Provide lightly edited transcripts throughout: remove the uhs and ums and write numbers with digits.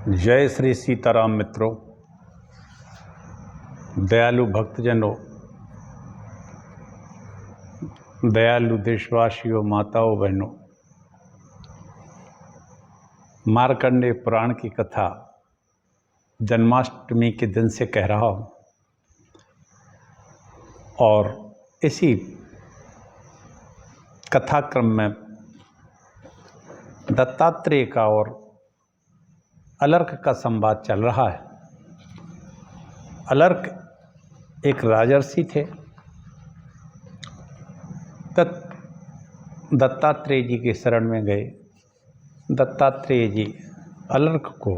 जय श्री सीताराम मित्रों, दयालु भक्तजनों, दयालु देशवासियों, माताओं बहनों, मार्कंडेय पुराण की कथा जन्माष्टमी के दिन से कह रहा हूँ और इसी कथाक्रम में दत्तात्रेय का और अलर्क का संवाद चल रहा है। अलर्क एक राजर्षि थे। दत्तात्रेय जी के शरण में गए। दत्तात्रेय जी अलर्क को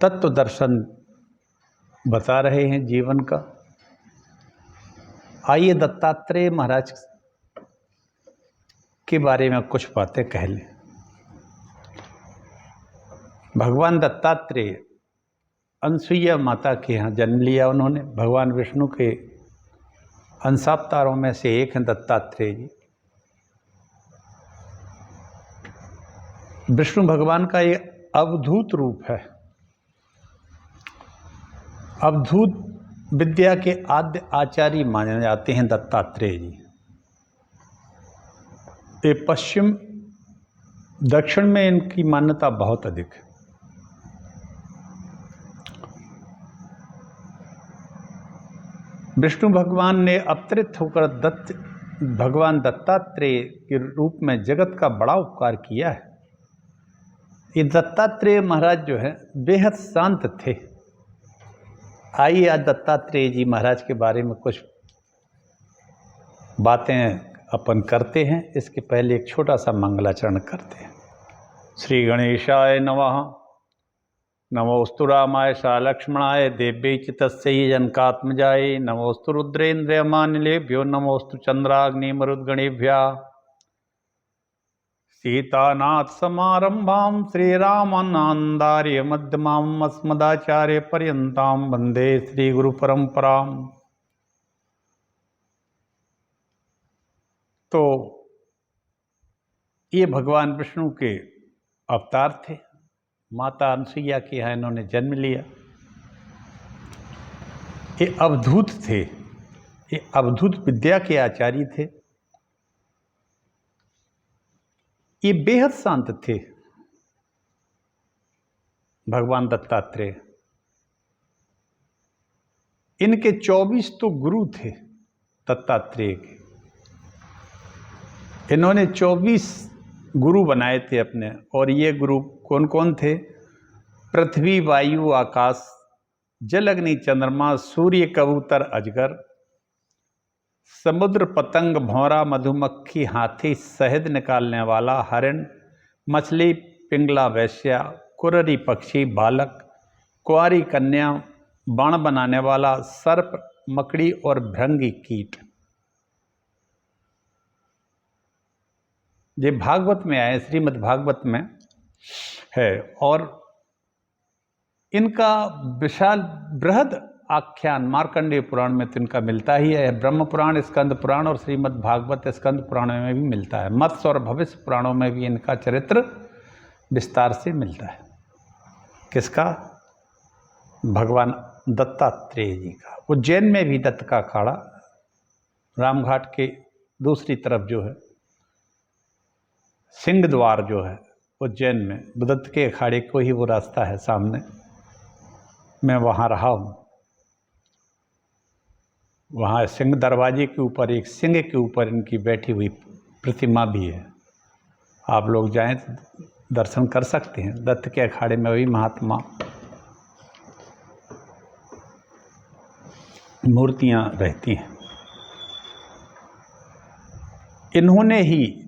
तत्व दर्शन बता रहे हैं जीवन का। आइए दत्तात्रेय महाराज के बारे में कुछ बातें कह लें। भगवान दत्तात्रेय अनसुईया माता के यहाँ जन्म लिया उन्होंने। भगवान विष्णु के अंशावतारों में से एक हैं दत्तात्रेय जी। विष्णु भगवान का ये अवधूत रूप है। अवधूत विद्या के आद्य आचार्य माने जाते हैं दत्तात्रेय जी। ये पश्चिम दक्षिण में इनकी मान्यता बहुत अधिक है। विष्णु भगवान ने अवतरित होकर भगवान दत्तात्रेय के रूप में जगत का बड़ा उपकार किया है। ये दत्तात्रेय महाराज जो है बेहद शांत थे। आइए आज दत्तात्रेय जी महाराज के बारे में कुछ बातें अपन करते हैं। इसके पहले एक छोटा सा मंगलाचरण करते हैं। श्री गणेशाय नमः। नमोस्तु रामाय लक्ष्मणाय देव्यै च तस्यै जनकात्मजाय। नमोस्तु रुद्रेन्द्रियमानिलेभ्यो। नमोस्तु चंद्राग्निमरुद्गणेभ्यः। सीतानाथ समारंभां श्रीरामानन्दार्य मध्यमाम् अस्मदाचार्य पर्यन्तां वन्दे श्रीगुरुपरम्पराम्। तो ये भगवान विष्णु के अवतार थे। माता अनसुईया के यहाँ इन्होंने जन्म लिया। ये अवधूत थे। ये अवधूत विद्या के आचार्य थे। ये बेहद शांत थे भगवान दत्तात्रेय। इनके 24 तो गुरु थे दत्तात्रेय के। इन्होंने 24 गुरु बनाए थे अपने। और ये गुरु कौन कौन थे? पृथ्वी, वायु, आकाश, जल, अग्नि, चंद्रमा, सूर्य, कबूतर, अजगर, समुद्र, पतंग, भौरा, मधुमक्खी, हाथी, शहद निकालने वाला, हरिण, मछली, पिंगला, वैश्या, कुररी पक्षी, बालक, कुंवारी कन्या, बाण बनाने वाला, सर्प, मकड़ी और भृंगी कीट। ये भागवत में आए, श्रीमद् भागवत में है। और इनका विशाल बृहद आख्यान मार्कंडेय पुराण में तो इनका मिलता ही है। ब्रह्म पुराण, स्कंद पुराण और श्रीमद् भागवत स्कंद पुराण में भी मिलता है। मत्स्य और भविष्य पुराणों में भी इनका चरित्र विस्तार से मिलता है। किसका? भगवान दत्तात्रेय जी का। उज्जैन में भी दत्त का अखाड़ा, रामघाट के दूसरी तरफ जो है सिंह द्वार जो है उज्जैन में, दत्त के अखाड़े को ही वो रास्ता है सामने। मैं वहाँ रहा हूँ। वहाँ सिंह दरवाजे के ऊपर एक सिंह के ऊपर इनकी बैठी हुई प्रतिमा भी है। आप लोग जाएं तो दर्शन कर सकते हैं। दत्त के अखाड़े में वही महात्मा मूर्तियाँ रहती हैं। इन्होंने ही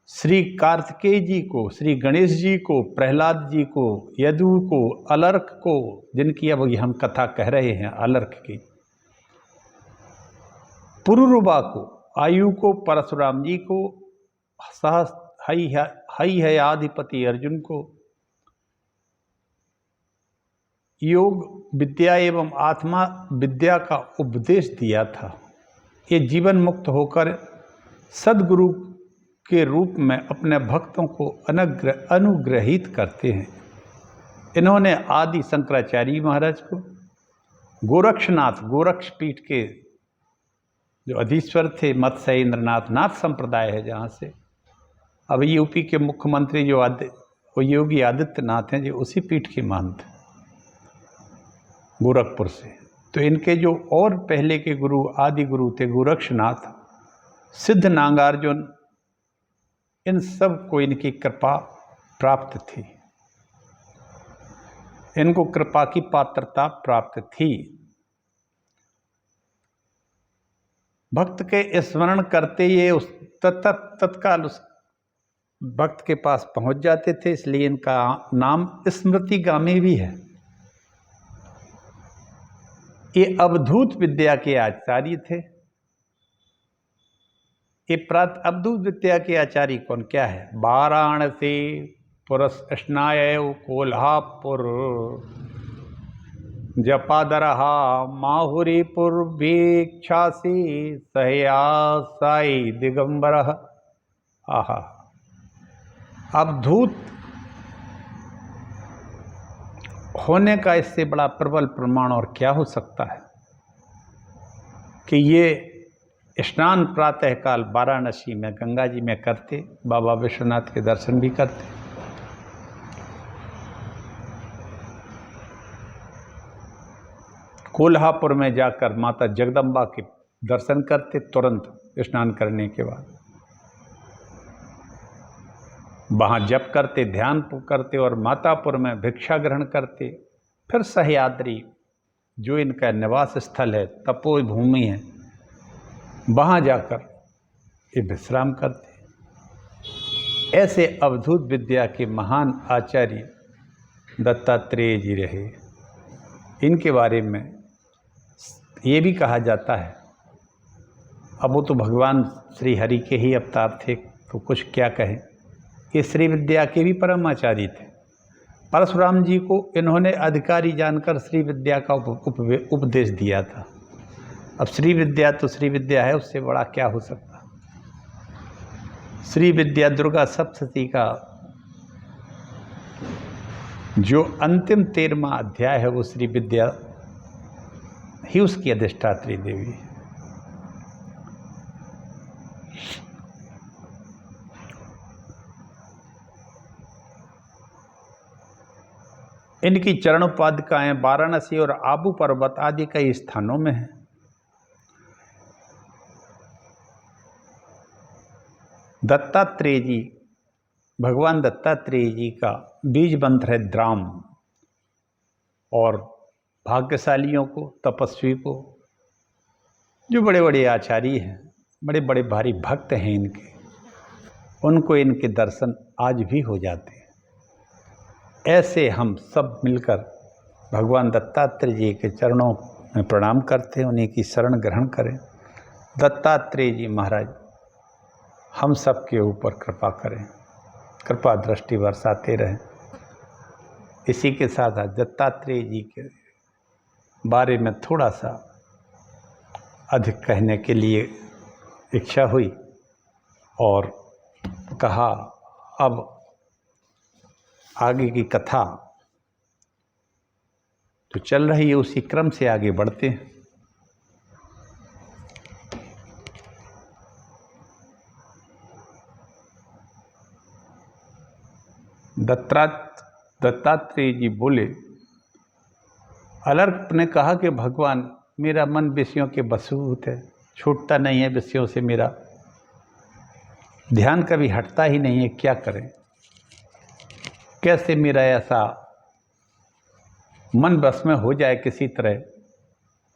श्री कार्तिकेय जी को, श्री गणेश जी को, प्रहलाद जी को, यदु को, अलर्क को, जिनकी अब हम कथा कह रहे हैं अलर्क की, पुरुरुवा को, आयु को, परशुराम जी को, हययाधिपति अर्जुन को योग विद्या एवं आत्मा विद्या का उपदेश दिया था। ये जीवन मुक्त होकर सद्गुरु के रूप में अपने भक्तों को अनुग्रहित करते हैं। इन्होंने आदि शंकराचार्य महाराज को, गोरक्षनाथ, गोरक्ष पीठ के जो अधीश्वर थे, मत्स्य इंद्रनाथ नाथ संप्रदाय है जहाँ से, अब यूपी के मुख्यमंत्री जो वो योगी आदित्यनाथ हैं, जो उसी पीठ के महंत गोरखपुर से। तो इनके जो और पहले के गुरु, आदि गुरु थे गोरक्षनाथ, सिद्ध नागार्जुन, इन सब को इनकी कृपा प्राप्त थी, इनको कृपा की पात्रता प्राप्त थी। भक्त के स्मरण करते ये उस तत्काल उस भक्त के पास पहुंच जाते थे, इसलिए इनका नाम स्मृतिगामी भी है। ये अवधूत विद्या के आचार्य थे। ये अवधूत विद्या के आचार्य कौन क्या है? वाराणसी पुरस्नायव कोल्हापुर जपादरहा माहुरीपुर भिक्षासी सहयासाई दिगंबर। आहा, अवधूत होने का इससे बड़ा प्रबल प्रमाण और क्या हो सकता है कि ये स्नान प्रातःकाल वाराणसी में गंगा जी में करते, बाबा विश्वनाथ के दर्शन भी करते। कोल्हापुर में जाकर माता जगदम्बा के दर्शन करते तुरंत स्नान करने के बाद, वहाँ जप करते, ध्यान करते और मातापुर में भिक्षा ग्रहण करते। फिर सह्याद्री जो इनका निवास स्थल है, तपोभूमि है, वहाँ जाकर ये विश्राम करते। ऐसे अवधूत विद्या के महान आचार्य दत्तात्रेय जी रहे। इनके बारे में ये भी कहा जाता है, अब वो तो भगवान श्री हरि के ही अवतार थे, तो कुछ क्या कहें, ये श्री विद्या के भी परम आचार्य थे। परशुराम जी को इन्होंने अधिकारी जानकर श्री विद्या का उपदेश दिया था। अब श्री विद्या तो श्री विद्या है, उससे बड़ा क्या हो सकता। श्री विद्या दुर्गा सप्तशती का जो अंतिम 13वां अध्याय है, वो श्री विद्या ही उसकी अधिष्ठात्री देवी है। इनकी चरणोपादुकाएं वाराणसी और आबू पर्वत आदि कई स्थानों में हैं। दत्तात्रेय जी, भगवान दत्तात्रेय जी का बीज मंत्र है द्राम, और भाग्यशालियों को, तपस्वी को, जो बड़े बड़े आचार्य हैं, बड़े बड़े भारी भक्त हैं इनके, उनको इनके दर्शन आज भी हो जाते हैं। ऐसे हम सब मिलकर भगवान दत्तात्रेय जी के चरणों में प्रणाम करते हैं, उन्हीं की शरण ग्रहण करें। दत्तात्रेय जी महाराज हम सब के ऊपर कृपा करें, कृपा दृष्टि बरसाते रहें। इसी के साथ आज दत्तात्रेय जी के बारे में थोड़ा सा अधिक कहने के लिए इच्छा हुई और कहा, अब आगे की कथा तो चल रही है, उसी क्रम से आगे बढ़ते हैं। दत्तात्रेय जी बोले, अलर्क ने कहा कि भगवान, मेरा मन विषयों के वशीभूत है, छूटता नहीं है विषयों से, मेरा ध्यान कभी हटता ही नहीं है, क्या करें, कैसे मेरा ऐसा मन बस में हो जाए किसी तरह,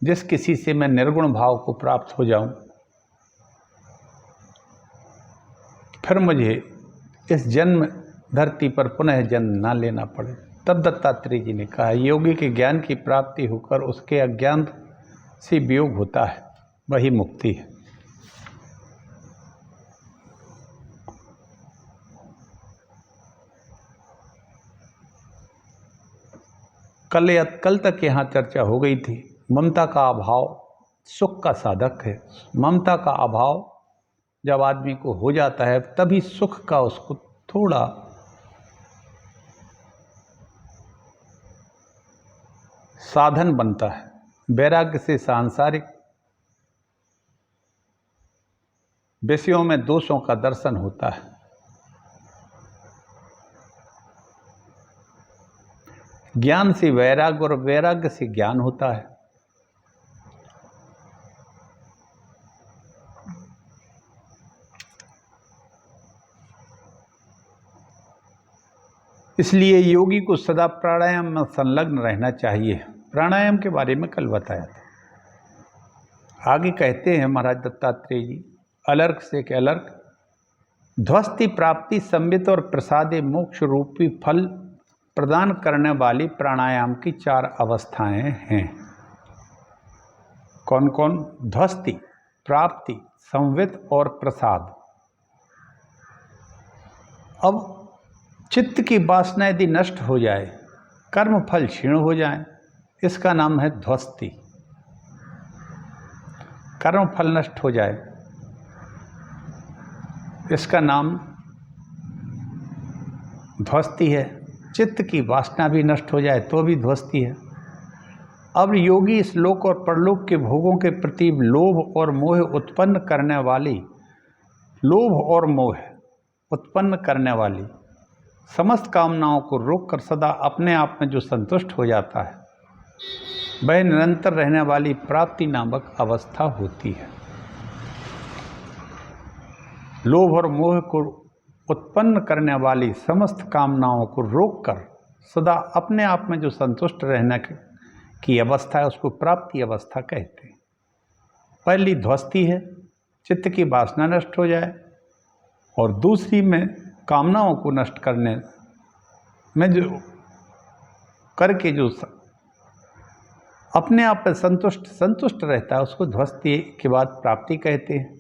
जिस किसी से मैं निर्गुण भाव को प्राप्त हो जाऊं, फिर मुझे इस जन्म धरती पर पुनः जन्म ना लेना पड़े। तब दत्तात्रेय जी ने कहा, योगी के ज्ञान की प्राप्ति होकर उसके अज्ञान से वियोग होता है, वही मुक्ति है। कल तक यहाँ चर्चा हो गई थी, ममता का अभाव सुख का साधक है। ममता का अभाव जब आदमी को हो जाता है तभी सुख का उसको थोड़ा साधन बनता है। वैराग्य से सांसारिक विषयों में दोषों का दर्शन होता है। ज्ञान से वैराग्य और वैराग्य से ज्ञान होता है। इसलिए योगी को सदा प्राणायाम में संलग्न रहना चाहिए। प्राणायाम के बारे में कल बताया था। आगे कहते हैं महाराज दत्तात्रेय जी, अलर्क से कि अलर्क ध्वस्ति प्राप्ति संवित और प्रसादे मोक्ष रूपी फल प्रदान करने वाली प्राणायाम की 4 अवस्थाएं हैं। कौन कौन? ध्वस्ति, प्राप्ति, संवित और प्रसाद। अब चित्त की वासना यदि नष्ट हो जाए, कर्म फल क्षीण हो जाए, इसका नाम है ध्वस्ति। कर्म फल नष्ट हो जाए, इसका नाम ध्वस्ति है। चित्त की वासना भी नष्ट हो जाए तो भी ध्वस्ति है। अब योगी इस लोक और परलोक के भोगों के प्रति लोभ और मोह उत्पन्न करने वाली समस्त कामनाओं को रोककर सदा अपने आप में जो संतुष्ट हो जाता है, वह निरंतर रहने वाली प्राप्ति नामक अवस्था होती है। लोभ और मोह को उत्पन्न करने वाली समस्त कामनाओं को रोककर सदा अपने आप में जो संतुष्ट रहने की अवस्था है, उसको प्राप्ति अवस्था कहते हैं। पहली ध्वस्ति है, चित्त की वासना नष्ट हो जाए, और दूसरी में कामनाओं को नष्ट करने में जो करके जो अपने आप में संतुष्ट रहता है, उसको ध्वस्ति के बाद प्राप्ति कहते हैं।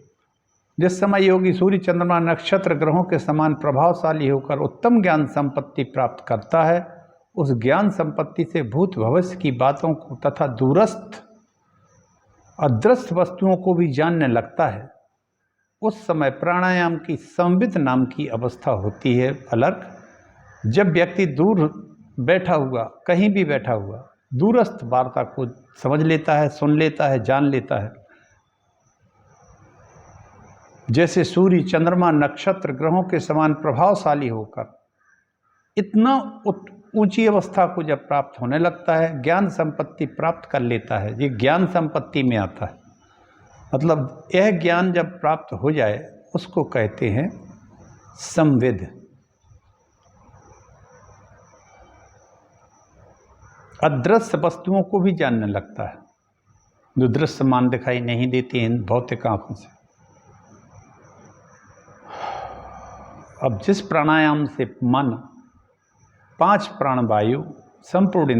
जिस समय योगी सूर्य चंद्रमा नक्षत्र ग्रहों के समान प्रभावशाली होकर उत्तम ज्ञान संपत्ति प्राप्त करता है, उस ज्ञान संपत्ति से भूत भविष्य की बातों को तथा दूरस्थ अदृश्य वस्तुओं को भी जानने लगता है, उस समय प्राणायाम की संवित नाम की अवस्था होती है। अलर्क जब व्यक्ति दूर बैठा हुआ, कहीं भी बैठा हुआ, दूरस्थ वार्ता को समझ लेता है, सुन लेता है, जान लेता है। जैसे सूर्य चंद्रमा नक्षत्र ग्रहों के समान प्रभावशाली होकर इतना ऊंची अवस्था को जब प्राप्त होने लगता है, ज्ञान संपत्ति प्राप्त कर लेता है। ये ज्ञान संपत्ति में आता है, मतलब यह ज्ञान जब प्राप्त हो जाए उसको कहते हैं संविद। अदृश्य वस्तुओं को भी जानने लगता है, जो दृश्यमान दिखाई नहीं देती इन भौतिक आंखों से। अब जिस प्राणायाम से मन, 5 प्राणवायु, संपूर्ण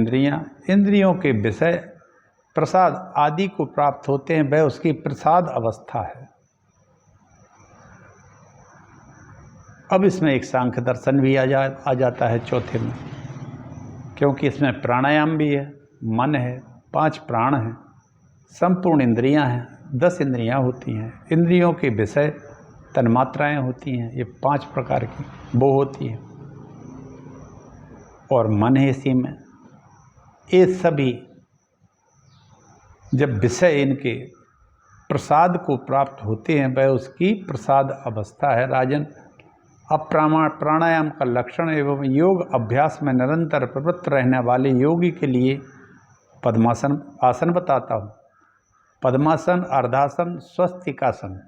इंद्रियों के विषय, प्रसाद आदि को प्राप्त होते हैं, वह उसकी प्रसाद अवस्था है। अब इसमें एक सांख्य दर्शन भी आ जाता है चौथे में, क्योंकि इसमें प्राणायाम भी है, मन है, 5 प्राण हैं, संपूर्ण इंद्रियां हैं, 10 इंद्रियां होती हैं, इंद्रियों के विषय तन्मात्राएं होती हैं, ये 5 प्रकार की वो होती है, और मन है इसी में। ये सभी जब विषय इनके प्रसाद को प्राप्त होते हैं, वह उसकी प्रसाद अवस्था है। राजन, अब प्राणायाम का लक्षण एवं योग अभ्यास में निरंतर प्रवृत्त रहने वाले योगी के लिए पद्मासन आसन बताता हूँ। पद्मासन, अर्धासन, स्वस्तिकासन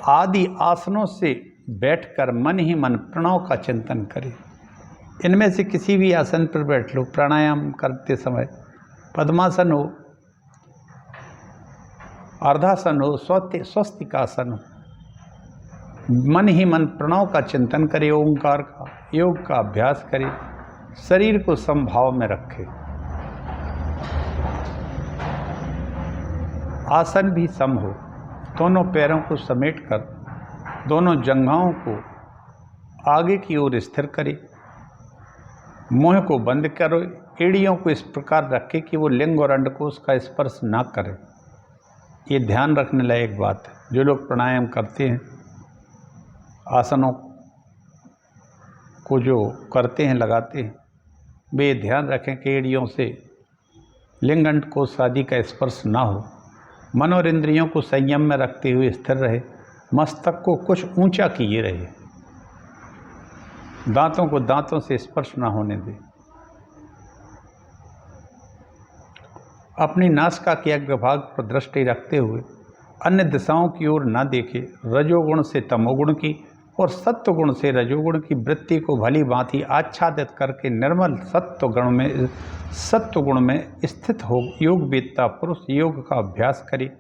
आदि आसनों से बैठकर मन ही मन प्रणव का चिंतन करें। इनमें से किसी भी आसन पर बैठ लो प्राणायाम करते समय, पद्मासन हो, अर्धासन हो, स्वस्तिकासन हो, मन ही मन प्रणव का चिंतन करे, ओंकार का, योग का अभ्यास करे, शरीर को समभाव में रखे। आसन भी सम हो, दोनों पैरों को समेटकर दोनों जंघाओं को आगे की ओर स्थिर करे, मुंह को बंद करो, एड़ियों को इस प्रकार रखे कि वो लिंग और अंडकोश का स्पर्श ना करे। ये ध्यान रखने लायक बात है। जो लोग प्राणायाम करते हैं, आसनों को जो करते हैं, लगाते हैं, वे ध्यान रखें कि एड़ियों से लिंगअंड को आदि का स्पर्श ना हो। मन और इंद्रियों को संयम में रखते हुए स्थिर रहे। मस्तक को कुछ ऊंचा किए रहे। दांतों को दांतों से स्पर्श ना होने दें। अपनी नासिका के अग्रभाग पर दृष्टि रखते हुए अन्य दिशाओं की ओर न देखे। रजोगुण से तमोगुण की और सत्वगुण से रजोगुण की वृत्ति को भली भांति आच्छादित करके निर्मल सत्वगुण में स्थित हो योगवेत्ता पुरुष योग का अभ्यास करे।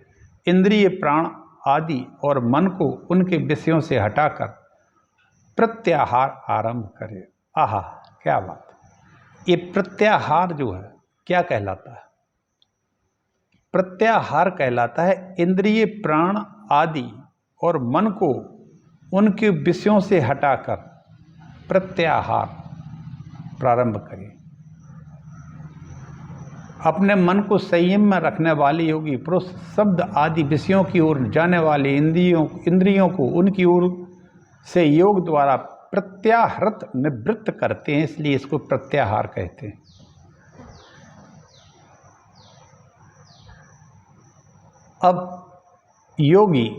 इंद्रिय, प्राण आदि और मन को उनके विषयों से हटाकर प्रत्याहार आरंभ करे। आहा, क्या बात! ये प्रत्याहार जो है क्या कहलाता है? प्रत्याहार कहलाता है इंद्रिय, प्राण आदि और मन को उनके विषयों से हटाकर प्रत्याहार प्रारंभ करें। अपने मन को संयम में रखने वाले योगी पुरुष शब्द आदि विषयों की ओर जाने वाले इंद्रियों को उनकी ओर से योग द्वारा प्रत्याहृत निवृत्त करते हैं, इसलिए इसको प्रत्याहार कहते हैं। अब योगी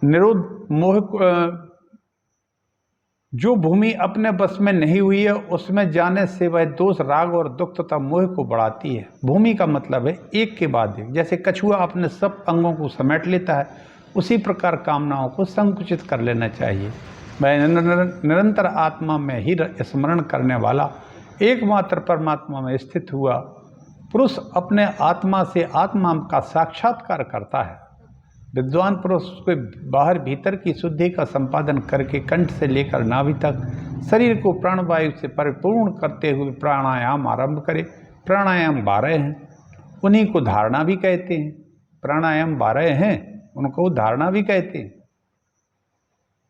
निरोध मोह जो भूमि अपने बस में नहीं हुई है उसमें जाने से वह दोष, राग और दुख तथा मोह को बढ़ाती है। भूमि का मतलब है एक के बाद एक। जैसे कछुआ अपने सब अंगों को समेट लेता है, उसी प्रकार कामनाओं को संकुचित कर लेना चाहिए। वह निरंतर आत्मा में ही स्मरण करने वाला एकमात्र परमात्मा में स्थित हुआ पुरुष अपने आत्मा से आत्मा का साक्षात्कार करता है। विद्वान पुरुष के बाहर भीतर की शुद्धि का संपादन करके कंठ से लेकर नाभि तक शरीर को प्राणवायु से परिपूर्ण करते हुए प्राणायाम आरंभ करे। प्राणायाम 12 हैं, उन्हीं को धारणा भी कहते हैं। प्राणायाम 12 हैं, उनको धारणा भी कहते हैं।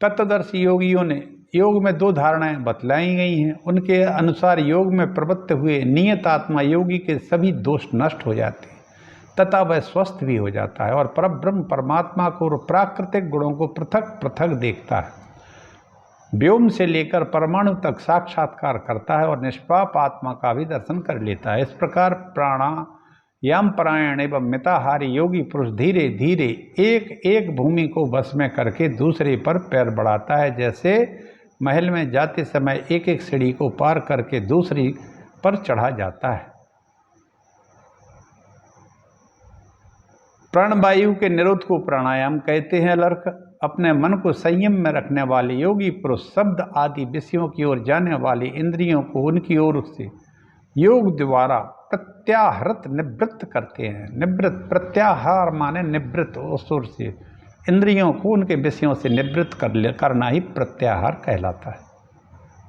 तत्वदर्शी योगियों ने योग में 2 धारणाएं बतलाई गई हैं। उनके अनुसार योग में प्रवृत्त हुए नियत आत्मा योगी के सभी दोष नष्ट हो जाते हैं तथा वह स्वस्थ भी हो जाता है और परब्रह्म परमात्मा को और प्राकृतिक गुणों को पृथक पृथक देखता है। व्योम से लेकर परमाणु तक साक्षात्कार करता है और निष्पाप आत्मा का भी दर्शन कर लेता है। इस प्रकार प्राणायाम परायण एवं मिताहारी योगी पुरुष धीरे धीरे एक एक भूमि को वश में करके दूसरे पर पैर बढ़ाता है। जैसे महल में जाते समय एक एक सीढ़ी को पार करके दूसरी पर चढ़ा जाता है। प्राणवायु के निरोध को प्राणायाम कहते हैं। अलर्क अपने मन को संयम में रखने वाले योगी पुरुष शब्द आदि विषयों की ओर जाने वाली इंद्रियों को उनकी ओर से योग द्वारा प्रत्याहृत निवृत्त करते हैं। निवृत्त, प्रत्याहार माने निवृत्त, उस ओर से इंद्रियों को उनके विषयों से निवृत्त करना ही प्रत्याहार कहलाता है,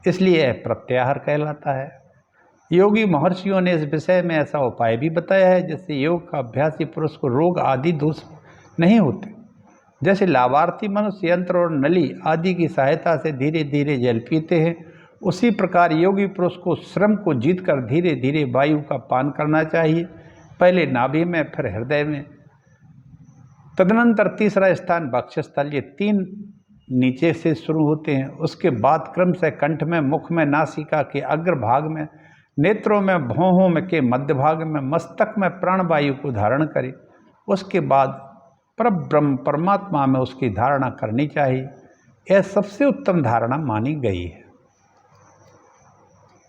इसलिए यह प्रत्याहार कहलाता है। योगी महर्षियों ने इस विषय में ऐसा उपाय भी बताया है जिससे योग का अभ्यासी पुरुष को रोग आदि दोष नहीं होते। जैसे लाभार्थी मनुष्य यंत्र और नली आदि की सहायता से धीरे धीरे जल पीते हैं, उसी प्रकार योगी पुरुष को श्रम को जीतकर धीरे धीरे वायु का पान करना चाहिए। पहले नाभि में, फिर हृदय में, तदनंतर तीसरा स्थान वक्षस्थल। ये 3 नीचे से शुरू होते हैं। उसके बाद क्रम से कंठ में, मुख में, नासिका के अग्रभाग में, नेत्रों में, भौहों में के मध्य भाग में, मस्तक में प्राणवायु को धारण करें। उसके बाद परब्रह्म परमात्मा में उसकी धारणा करनी चाहिए। यह सबसे उत्तम धारणा मानी गई है।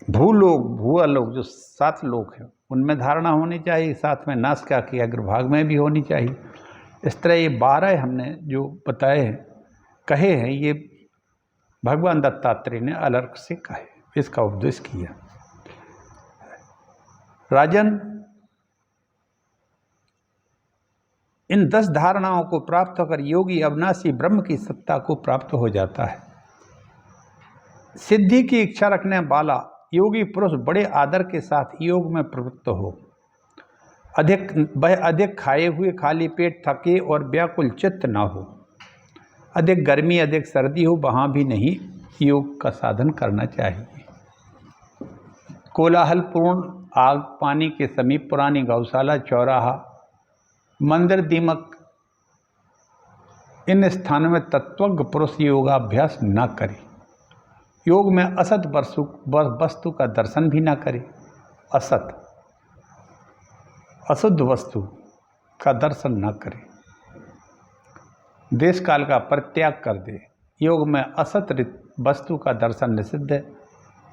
भूलोक, भूअलोक जो 7 लोक हैं उनमें धारणा होनी चाहिए, साथ में नासिका के अग्रभाग में भी होनी चाहिए। इस तरह ये 12 हमने जो बताए हैं, कहे हैं, ये भगवान दत्तात्रेय ने अलर्क से कहे, इसका उपदेश किया। राजन, इन 10 धारणाओं को प्राप्त होकर योगी अविनाशी ब्रह्म की सत्ता को प्राप्त हो जाता है। सिद्धि की इच्छा रखने वाला योगी पुरुष बड़े आदर के साथ योग में प्रवृत्त हो। अधिक खाए हुए, खाली पेट, थके और व्याकुल चित्त न हो। अधिक गर्मी, अधिक सर्दी हो, वहाँ भी नहीं योग का साधन करना चाहिए। कोलाहलपूर्ण आग पानी के समीप पुरानी गौशाला, चौराहा, मंदिर, दीमक, इन स्थानों में तत्वज्ञ पुरुष योगाभ्यास न करे। योग में असत वस्तु का दर्शन भी ना करे। असत, अशुद्ध वस्तु का दर्शन न करे। देश काल का परित्याग कर दे। योग में असत वस्तु का दर्शन निषिद्ध है,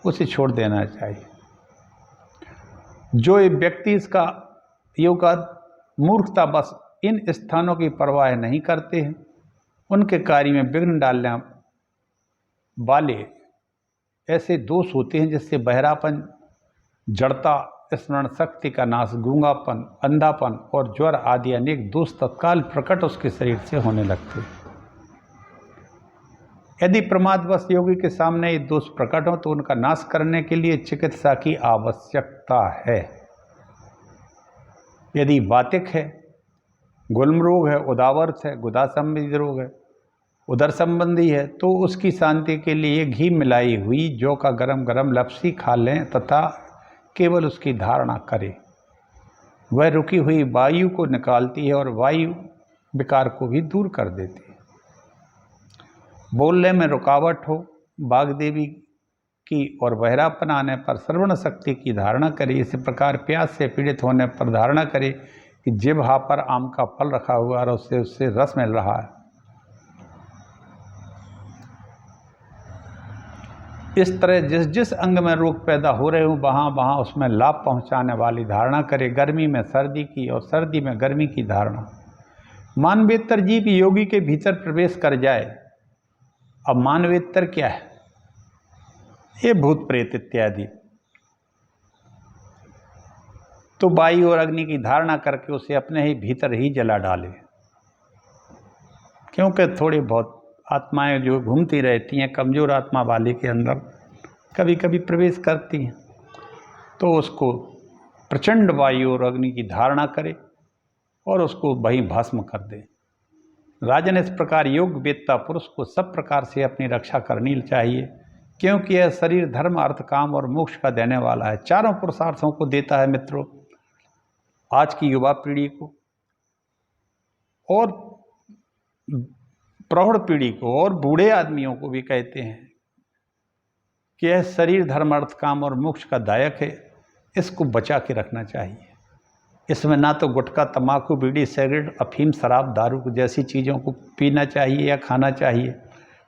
उसे छोड़ देना चाहिए। जो एक व्यक्ति इसका योग मूर्खता बस इन स्थानों की परवाह नहीं करते हैं, उनके कार्य में विघ्न डालने वाले ऐसे दोष होते हैं जिससे बहरापन, जड़ता, स्मरण शक्ति का नाश, गूंगापन, अंधापन और ज्वर आदि अनेक दोष तत्काल प्रकट उसके शरीर से होने लगते हैं। यदि प्रमादवश योगी के सामने ये दोष प्रकट हो तो उनका नाश करने के लिए चिकित्सा की आवश्यकता है। यदि वातिक है, गुल्म रोग है, उदावर्त है, गुदा संबंधी रोग है, उदर संबंधी है, तो उसकी शांति के लिए घी मिलाई हुई जौ का गरम गरम लपसी खा लें तथा केवल उसकी धारणा करें। वह रुकी हुई वायु को निकालती है और वायु विकार को भी दूर कर देती है। बोलने में रुकावट हो, वाग्देवी की और बहरापन आने पर श्रवण शक्ति की धारणा करें। इसी प्रकार प्यास से पीड़ित होने पर धारणा करें कि जिह्वा पर आम का फल रखा हुआ और उससे रस मिल रहा है। इस तरह जिस जिस अंग में रोग पैदा हो रहे हो वहाँ वहाँ उसमें लाभ पहुँचाने वाली धारणा करें। गर्मी में सर्दी की और सर्दी में गर्मी की धारणा। मानवेतर जीव योगी के भीतर प्रवेश कर जाए। अब मानवेतर क्या है? ये भूत प्रेत इत्यादि। तो वायु और अग्नि की धारणा करके उसे अपने ही भीतर ही जला डाले, क्योंकि थोड़ी बहुत आत्माएं जो घूमती रहती हैं कमज़ोर आत्मा वाले के अंदर कभी कभी प्रवेश करती हैं, तो उसको प्रचंड वायु और अग्नि की धारणा करे और उसको वहीं भस्म कर दे। राजन, इस प्रकार योग वेत्ता पुरुष को सब प्रकार से अपनी रक्षा करनी चाहिए, क्योंकि यह शरीर, धर्म, अर्थ, काम और मोक्ष का देने वाला है। चारों पुरुषार्थों को देता है मित्रों। आज की युवा पीढ़ी को और प्रौढ़ पीढ़ी को और बूढ़े आदमियों को भी कहते हैं कि यह शरीर, धर्म, अर्थ, काम और मोक्ष का दायक है। इसको बचा के रखना चाहिए। इसमें ना तो गुटखा, तंबाकू, बीड़ी, सिगरेट, अफीम, शराब, दारू जैसी चीज़ों को पीना चाहिए या खाना चाहिए,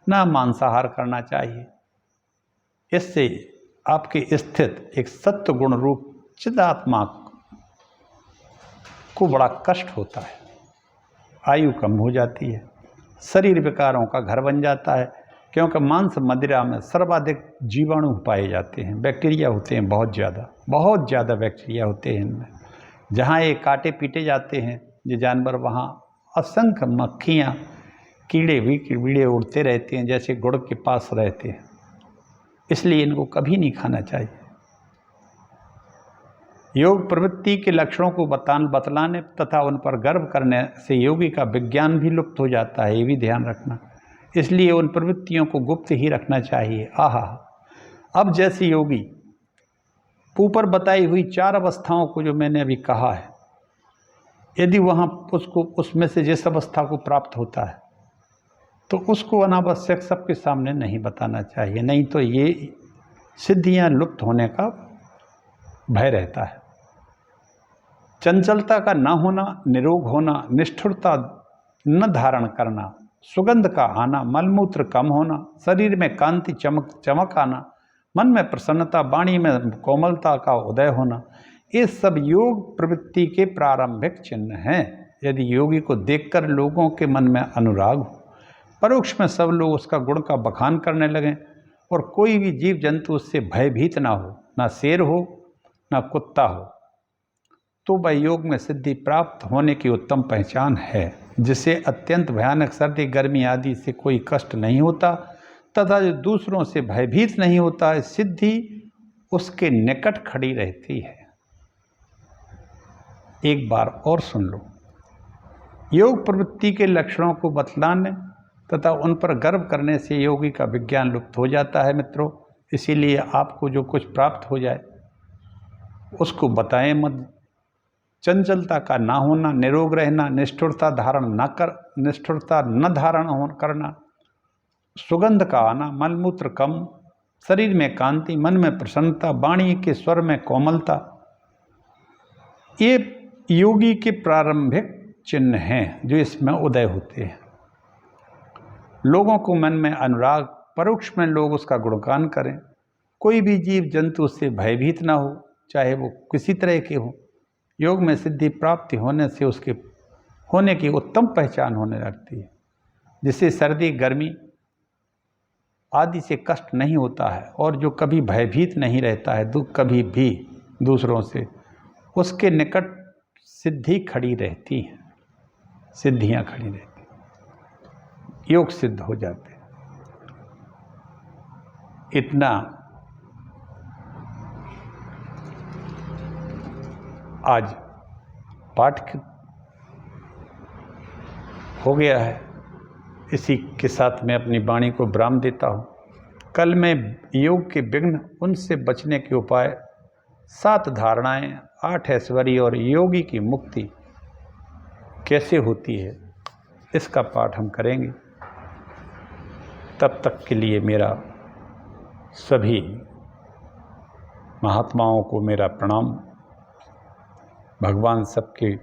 ना मांसाहार करना चाहिए। इससे आपके स्थित एक सत्य गुण रूप चिदात्मा को बड़ा कष्ट होता है, आयु कम हो जाती है, शरीर विकारों का घर बन जाता है, क्योंकि मांस मदिरा में सर्वाधिक जीवाणु पाए जाते हैं, बैक्टीरिया होते हैं, बहुत ज़्यादा बैक्टीरिया होते हैं इनमें। जहाँ ये काटे पीटे जाते हैं ये जानवर, वहाँ असंख्य मक्खियाँ, कीड़े उड़ते रहते हैं, जैसे गुड़ के पास रहते हैं। इसलिए इनको कभी नहीं खाना चाहिए। योग प्रवृत्ति के लक्षणों को बतलाने तथा उन पर गर्व करने से योगी का विज्ञान भी लुप्त हो जाता है, ये भी ध्यान रखना। इसलिए उन प्रवृत्तियों को गुप्त ही रखना चाहिए। आहा, अब जैसे योगी ऊपर बताई हुई 4 अवस्थाओं को जो मैंने अभी कहा है, यदि वहाँ उसको उसमें से जिस अवस्था को प्राप्त होता है तो उसको अनावश्यक सबके सामने नहीं बताना चाहिए, नहीं तो ये सिद्धियाँ लुप्त होने का भय रहता है। चंचलता का न होना, निरोग होना, निष्ठुरता न धारण करना, सुगंध का आना, मलमूत्र कम होना, शरीर में कांति चमक आना, मन में प्रसन्नता, वाणी में कोमलता का उदय होना, ये सब योग प्रवृत्ति के प्रारंभिक चिन्ह हैं। यदि योगी को देखकर लोगों के मन में अनुराग हो, परोक्ष में सब लोग उसका गुण का बखान करने लगें और कोई भी जीव जंतु उससे भयभीत ना हो, ना शेर हो ना कुत्ता हो, तो वह योग में सिद्धि प्राप्त होने की उत्तम पहचान है, जिसे अत्यंत भयानक सर्दी, गर्मी आदि से कोई कष्ट नहीं होता तथा जो दूसरों से भयभीत नहीं होता है, सिद्धि उसके निकट खड़ी रहती है। एक बार और सुन लो। योग प्रवृत्ति के लक्षणों को बतलाने तथा उन पर गर्व करने से योगी का विज्ञान लुप्त हो जाता है मित्रों। इसीलिए आपको जो कुछ प्राप्त हो जाए उसको बताएं मत। चंचलता का ना होना, निरोग रहना, निष्ठुरता न धारण करना, सुगंध का आना, मलमूत्र कम, शरीर में कांति, मन में प्रसन्नता, वाणी के स्वर में कोमलता, ये योगी के प्रारंभिक चिन्ह हैं जो इसमें उदय होते हैं। लोगों को मन में अनुराग, परोक्ष में लोग उसका गुणगान करें, कोई भी जीव जंतु उससे भयभीत ना हो, चाहे वो किसी तरह के हो। योग में सिद्धि प्राप्ति होने से उसके होने की उत्तम पहचान होने लगती है, जिससे सर्दी गर्मी आदि से कष्ट नहीं होता है, और जो कभी भयभीत नहीं रहता है दुख कभी भी दूसरों से, उसके निकट सिद्धि खड़ी रहती है, सिद्धियां खड़ी रहती हैं, योग सिद्ध हो जाते हैं। इतना आज पाठ हो गया है। इसी के साथ मैं अपनी वाणी को विराम देता हूँ। कल मैं योग के विघ्न, उनसे बचने के उपाय, 7 धारणाएं, 8 ऐश्वर्य और योगी की मुक्ति कैसे होती है, इसका पाठ हम करेंगे। तब तक के लिए मेरा सभी महात्माओं को मेरा प्रणाम। भगवान सबके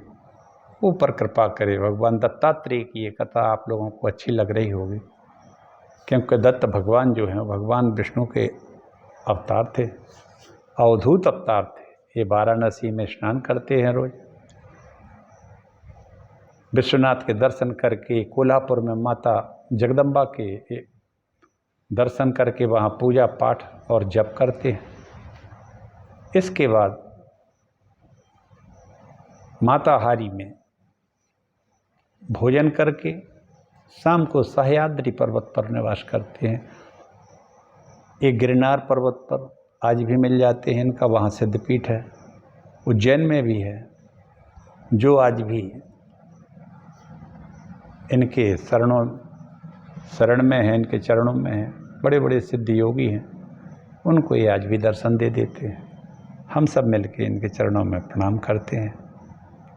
ऊपर कृपा करे। भगवान दत्तात्रेय की ये कथा आप लोगों को अच्छी लग रही होगी, क्योंकि दत्त भगवान जो हैं भगवान विष्णु के अवतार थे, अवधूत अवतार थे। ये वाराणसी में स्नान करते हैं रोज, विश्वनाथ के दर्शन करके कोल्हापुर में माता जगदम्बा के दर्शन करके वहाँ पूजा पाठ और जप करते हैं। इसके बाद माताहारी में भोजन करके शाम को सह्याद्री पर्वत पर निवास करते हैं। एक गिरनार पर्वत पर आज भी मिल जाते हैं इनका, वहाँ सिद्धपीठ है। उज्जैन में भी है, जो आज भी इनके शरण में है, इनके चरणों में है, बड़े बड़े सिद्ध योगी हैं, उनको ये आज भी दर्शन दे देते हैं। हम सब मिलके इनके चरणों में प्रणाम करते हैं।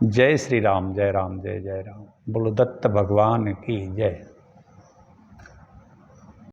जय श्री राम, जय राम, जय जय राम। बोलो दत्त भगवान की जय।